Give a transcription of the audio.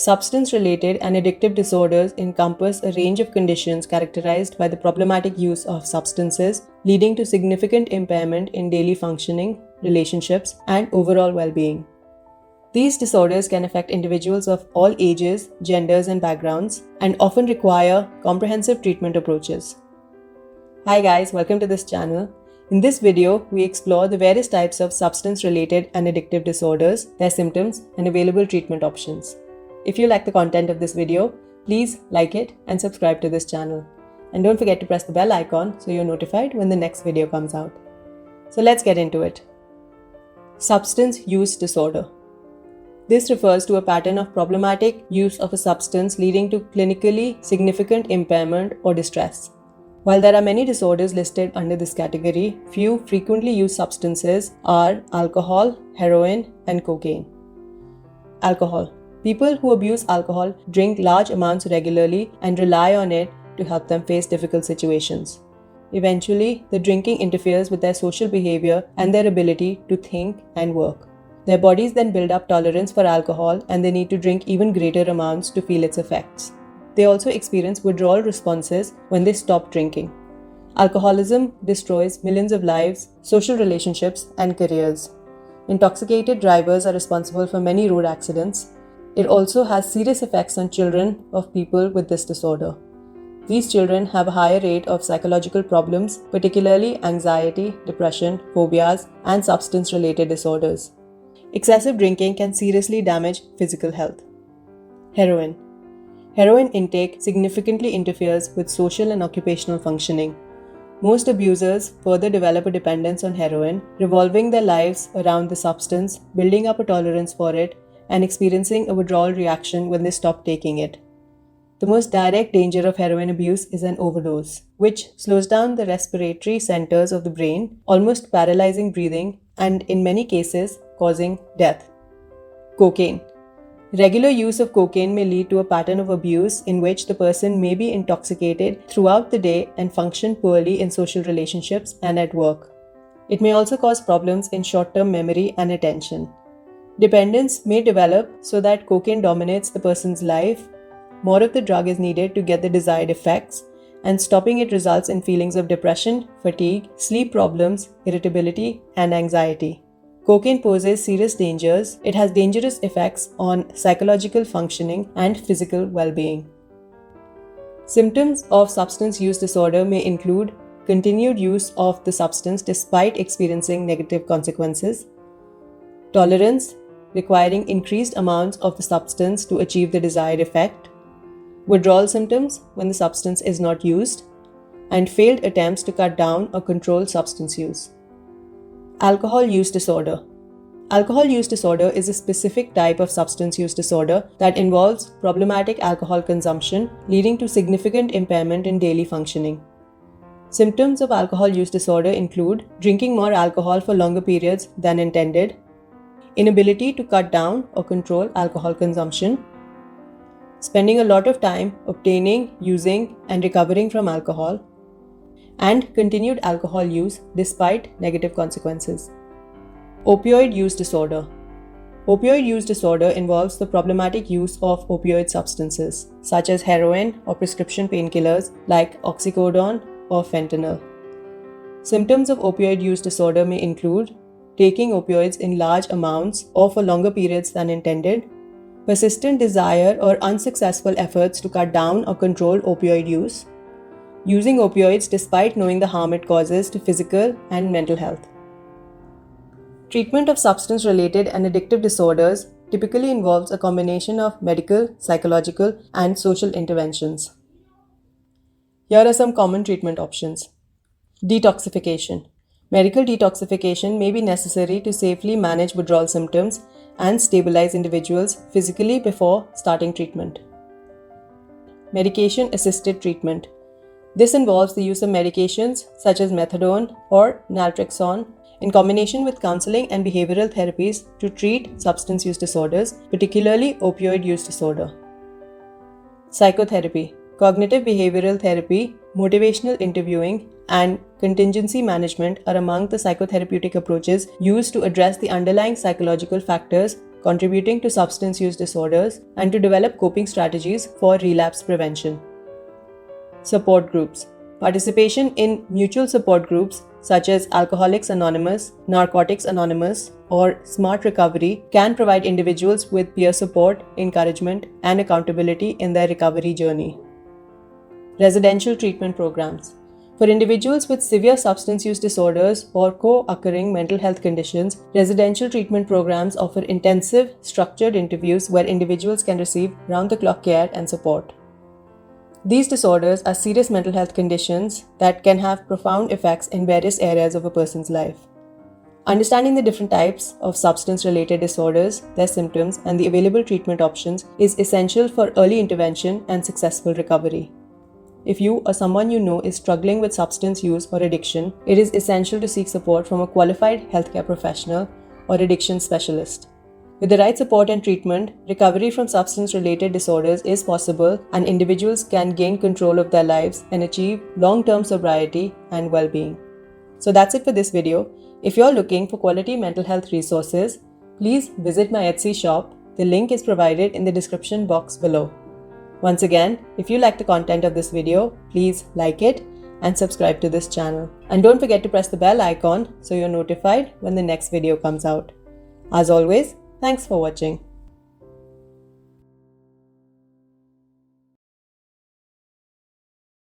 Substance-related and addictive disorders encompass a range of conditions characterized by the problematic use of substances, leading to significant impairment in daily functioning, relationships, and overall well-being. These disorders can affect individuals of all ages, genders, and backgrounds, and often require comprehensive treatment approaches. Hi guys, welcome to this channel. In this video, we explore the various types of substance-related and addictive disorders, their symptoms, and available treatment options. If you like the content of this video, please like it and subscribe to this channel. And don't forget to press the bell icon so you're notified when the next video comes out. So let's get into it. Substance use disorder. This refers to a pattern of problematic use of a substance leading to clinically significant impairment or distress. While there are many disorders listed under this category, few frequently used substances are alcohol, heroin, and cocaine. Alcohol. People who abuse alcohol drink large amounts regularly and rely on it to help them face difficult situations. Eventually, the drinking interferes with their social behavior and their ability to think and work. Their bodies then build up tolerance for alcohol and they need to drink even greater amounts to feel its effects. They also experience withdrawal responses when they stop drinking. Alcoholism destroys millions of lives, social relationships, and careers. Intoxicated drivers are responsible for many road accidents. It also has serious effects on children of people with this disorder. These children have a higher rate of psychological problems, particularly anxiety, depression, phobias, and substance-related disorders. Excessive drinking can seriously damage physical health. Heroin. Heroin intake significantly interferes with social and occupational functioning. Most abusers further develop a dependence on heroin, revolving their lives around the substance, building up a tolerance for it, and experiencing a withdrawal reaction when they stop taking it. The most direct danger of heroin abuse is an overdose, which slows down the respiratory centers of the brain, almost paralyzing breathing, and in many cases, causing death. Cocaine. Regular use of cocaine may lead to a pattern of abuse in which the person may be intoxicated throughout the day and function poorly in social relationships and at work. It may also cause problems in short-term memory and attention. Dependence may develop so that cocaine dominates the person's life. More of the drug is needed to get the desired effects, and stopping it results in feelings of depression, fatigue, sleep problems, irritability, and anxiety. Cocaine poses serious dangers. It has dangerous effects on psychological functioning and physical well-being. Symptoms of substance use disorder may include continued use of the substance despite experiencing negative consequences, tolerance, requiring increased amounts of the substance to achieve the desired effect, withdrawal symptoms when the substance is not used, and failed attempts to cut down or control substance use. Alcohol use disorder. Alcohol use disorder is a specific type of substance use disorder that involves problematic alcohol consumption, leading to significant impairment in daily functioning. Symptoms of alcohol use disorder include drinking more alcohol for longer periods than intended, inability to cut down or control alcohol consumption, spending a lot of time obtaining, using, and recovering from alcohol, and continued alcohol use despite negative consequences. Opioid use disorder. Opioid use disorder involves the problematic use of opioid substances, such as heroin or prescription painkillers like oxycodone or fentanyl. Symptoms of opioid use disorder may include taking opioids in large amounts or for longer periods than intended, persistent desire or unsuccessful efforts to cut down or control opioid use, using opioids despite knowing the harm it causes to physical and mental health. Treatment of substance-related and addictive disorders typically involves a combination of medical, psychological, and social interventions. Here are some common treatment options. Detoxification. Medical detoxification may be necessary to safely manage withdrawal symptoms and stabilize individuals physically before starting treatment. Medication-assisted treatment. This involves the use of medications such as methadone or naltrexone in combination with counseling and behavioral therapies to treat substance use disorders, particularly opioid use disorder. Psychotherapy. Cognitive behavioral therapy, motivational interviewing, and contingency management are among the psychotherapeutic approaches used to address the underlying psychological factors contributing to substance use disorders and to develop coping strategies for relapse prevention. Support groups. Participation in mutual support groups such as Alcoholics Anonymous, Narcotics Anonymous, or Smart Recovery can provide individuals with peer support, encouragement, and accountability in their recovery journey. Residential treatment programs. For individuals with severe substance use disorders or co-occurring mental health conditions, residential treatment programs offer intensive, structured interviews where individuals can receive round-the-clock care and support. These disorders are serious mental health conditions that can have profound effects in various areas of a person's life. Understanding the different types of substance-related disorders, their symptoms, and the available treatment options is essential for early intervention and successful recovery. If you or someone you know is struggling with substance use or addiction, it is essential to seek support from a qualified healthcare professional or addiction specialist. With the right support and treatment, recovery from substance-related disorders is possible and individuals can gain control of their lives and achieve long-term sobriety and well-being. So that's it for this video. If you're looking for quality mental health resources, please visit my Etsy shop. The link is provided in the description box below. Once again, if you like the content of this video, please like it and subscribe to this channel. And don't forget to press the bell icon so you're notified when the next video comes out. As always, thanks for watching.